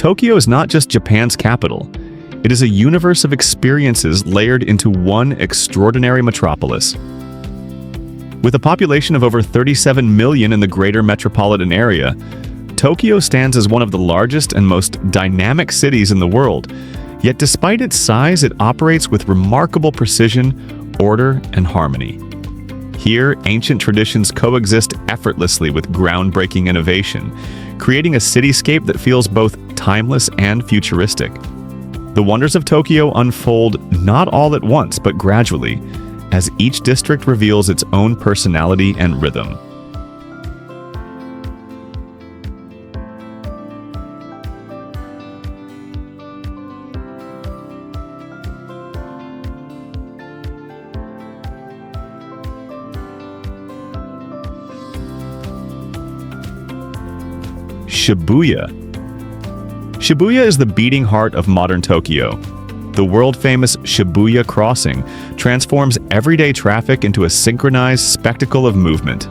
Tokyo is not just Japan's capital. It is a universe of experiences layered into one extraordinary metropolis. With a population of over 37 million in the greater metropolitan area, Tokyo stands as one of the largest and most dynamic cities in the world. Yet despite its size, it operates with remarkable precision, order, and harmony. Here, ancient traditions coexist effortlessly with groundbreaking innovation, creating a cityscape that feels both timeless and futuristic. The wonders of Tokyo unfold not all at once, but gradually, as each district reveals its own personality and rhythm. Shibuya. Shibuya is the beating heart of modern Tokyo. The world-famous Shibuya Crossing transforms everyday traffic into a synchronized spectacle of movement.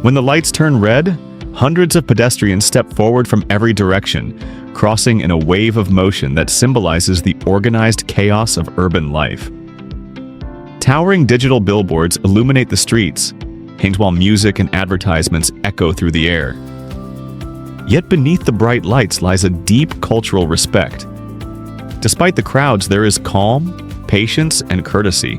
When the lights turn red, hundreds of pedestrians step forward from every direction, crossing in a wave of motion that symbolizes the organized chaos of urban life. Towering digital billboards illuminate the streets, while music and advertisements echo through the air. Yet beneath the bright lights lies a deep cultural respect. Despite the crowds, there is calm, patience, and courtesy.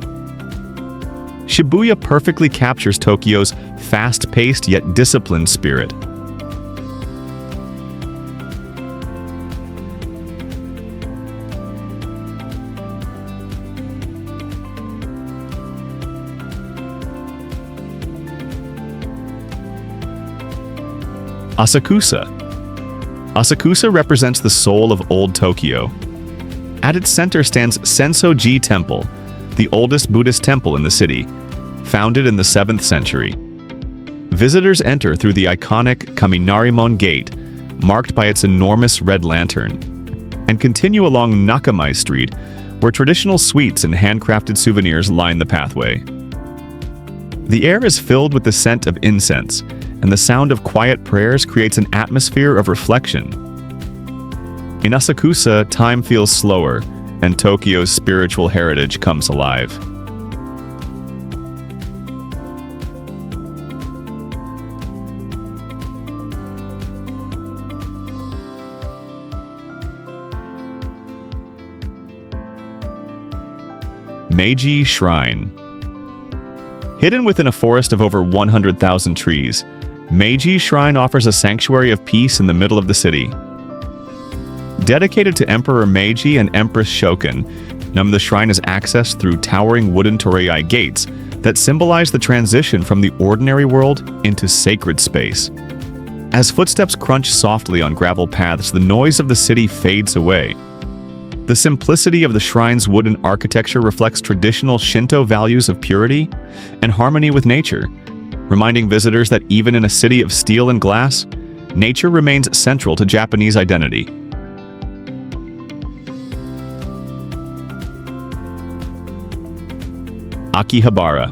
Shibuya perfectly captures Tokyo's fast-paced yet disciplined spirit. Asakusa. Asakusa represents the soul of old Tokyo. At its center stands Senso-ji Temple, the oldest Buddhist temple in the city, founded in the 7th century. Visitors enter through the iconic Kaminarimon Gate, marked by its enormous red lantern, and continue along Nakamai Street, where traditional sweets and handcrafted souvenirs line the pathway. The air is filled with the scent of incense, and the sound of quiet prayers creates an atmosphere of reflection. In Asakusa, time feels slower, and Tokyo's spiritual heritage comes alive. Meiji Shrine. Hidden within a forest of over 100,000 trees, Meiji Shrine offers a sanctuary of peace in the middle of the city. Dedicated to Emperor Meiji and Empress Shokin, the shrine is accessed through towering wooden torii gates that symbolize the transition from the ordinary world into sacred space. As footsteps crunch softly on gravel paths, the noise of the city fades away. The simplicity of the shrine's wooden architecture reflects traditional Shinto values of purity and harmony with nature, reminding visitors that even in a city of steel and glass, nature remains central to Japanese identity. Akihabara.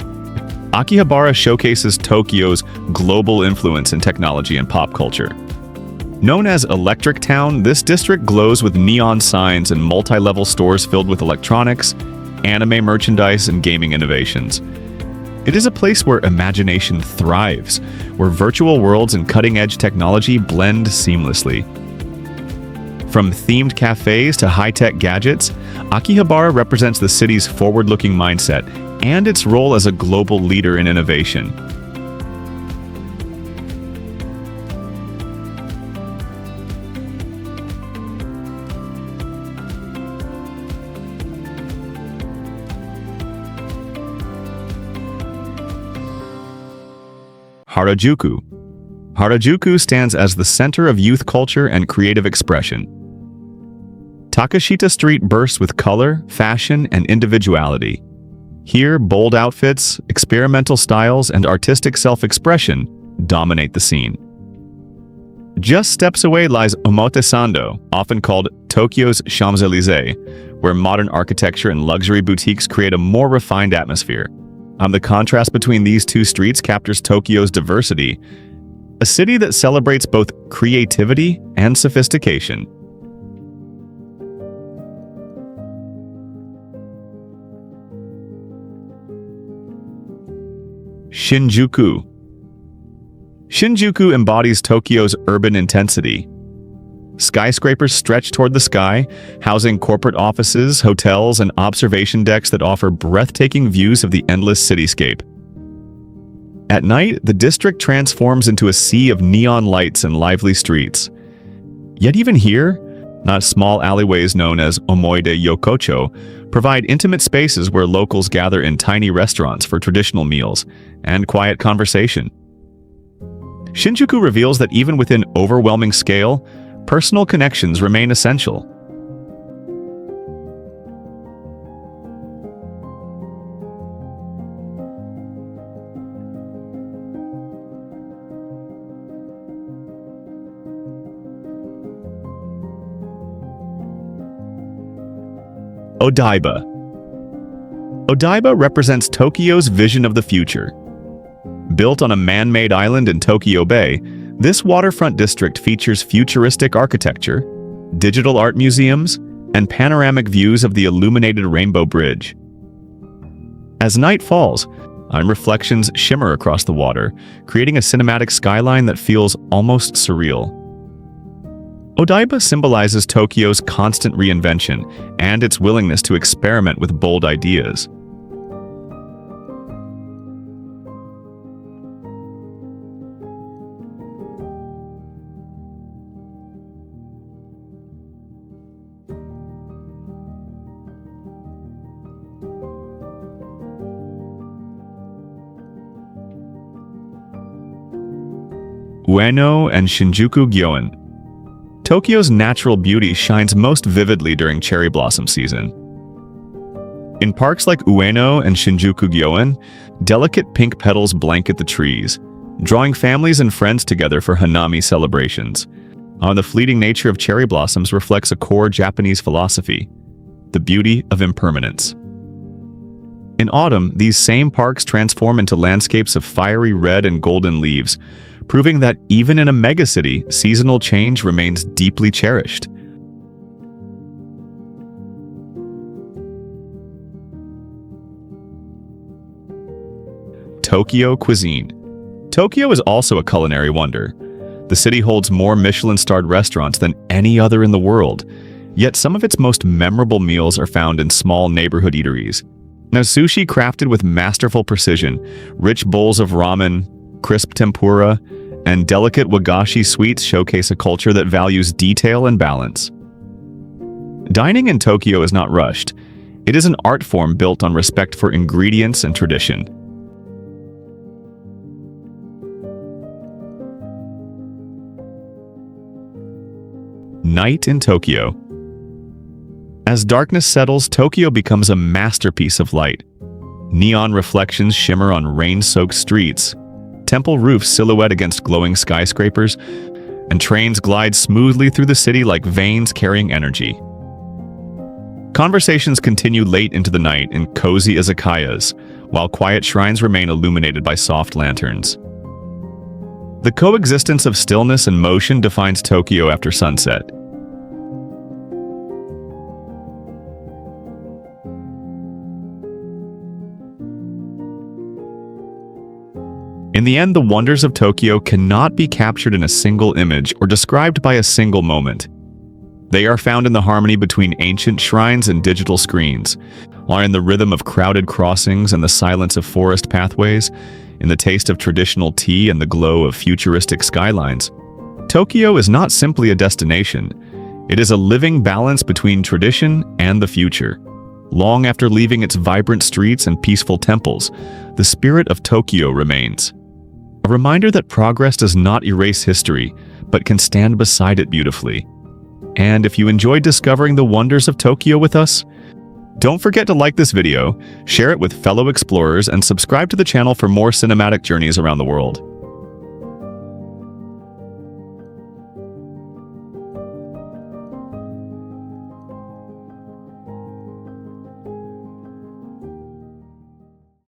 Akihabara showcases Tokyo's global influence in technology and pop culture. Known as Electric Town, this district glows with neon signs and multi-level stores filled with electronics, anime merchandise, and gaming innovations. It is a place where imagination thrives, where virtual worlds and cutting-edge technology blend seamlessly. From themed cafes to high-tech gadgets, Akihabara represents the city's forward-looking mindset and its role as a global leader in innovation. Harajuku. Harajuku stands as the center of youth culture and creative expression. Takashita Street bursts with color, fashion, and individuality. Here, bold outfits, experimental styles, and artistic self-expression dominate the scene. Just steps away lies Omotesando, often called Tokyo's Champs-Élysées, where modern architecture and luxury boutiques create a more refined atmosphere. The contrast between these two streets captures Tokyo's diversity, a city that celebrates both creativity and sophistication. Shinjuku. Shinjuku embodies Tokyo's urban intensity. Skyscrapers stretch toward the sky, housing corporate offices, hotels, and observation decks that offer breathtaking views of the endless cityscape. At night, the district transforms into a sea of neon lights and lively streets. Yet even here, not small alleyways known as Omoide Yokocho provide intimate spaces where locals gather in tiny restaurants for traditional meals and quiet conversation. Shinjuku reveals that even within overwhelming scale, personal connections remain essential. Odaiba. Odaiba represents Tokyo's vision of the future. Built on a man-made island in Tokyo Bay, this waterfront district features futuristic architecture, digital art museums, and panoramic views of the illuminated Rainbow Bridge. As night falls, reflections shimmer across the water, creating a cinematic skyline that feels almost surreal. Odaiba symbolizes Tokyo's constant reinvention and its willingness to experiment with bold ideas. Ueno and Shinjuku Gyoen. Tokyo's natural beauty shines most vividly during cherry blossom season. In parks like Ueno and Shinjuku Gyoen, delicate pink petals blanket the trees, drawing families and friends together for hanami celebrations. The fleeting nature of cherry blossoms reflects a core Japanese philosophy, the beauty of impermanence. In autumn, these same parks transform into landscapes of fiery red and golden leaves, proving that even in a megacity, seasonal change remains deeply cherished. Tokyo cuisine. Tokyo is also a culinary wonder. The city holds more Michelin-starred restaurants than any other in the world, yet some of its most memorable meals are found in small neighborhood eateries. Now, sushi crafted with masterful precision, rich bowls of ramen, crisp tempura, and delicate wagashi sweets showcase a culture that values detail and balance. Dining in Tokyo is not rushed. It is an art form built on respect for ingredients and tradition. Night in Tokyo. As darkness settles, Tokyo becomes a masterpiece of light. Neon reflections shimmer on rain-soaked streets, temple roofs silhouette against glowing skyscrapers, and trains glide smoothly through the city like veins carrying energy. Conversations continue late into the night in cozy izakayas, while quiet shrines remain illuminated by soft lanterns. The coexistence of stillness and motion defines Tokyo after sunset. In the end, the wonders of Tokyo cannot be captured in a single image or described by a single moment. They are found in the harmony between ancient shrines and digital screens, or in the rhythm of crowded crossings and the silence of forest pathways, in the taste of traditional tea and the glow of futuristic skylines. Tokyo is not simply a destination. It is a living balance between tradition and the future. Long after leaving its vibrant streets and peaceful temples, the spirit of Tokyo remains. A reminder that progress does not erase history, but can stand beside it beautifully. And if you enjoyed discovering the wonders of Tokyo with us, don't forget to like this video, share it with fellow explorers, and subscribe to the channel for more cinematic journeys around the world.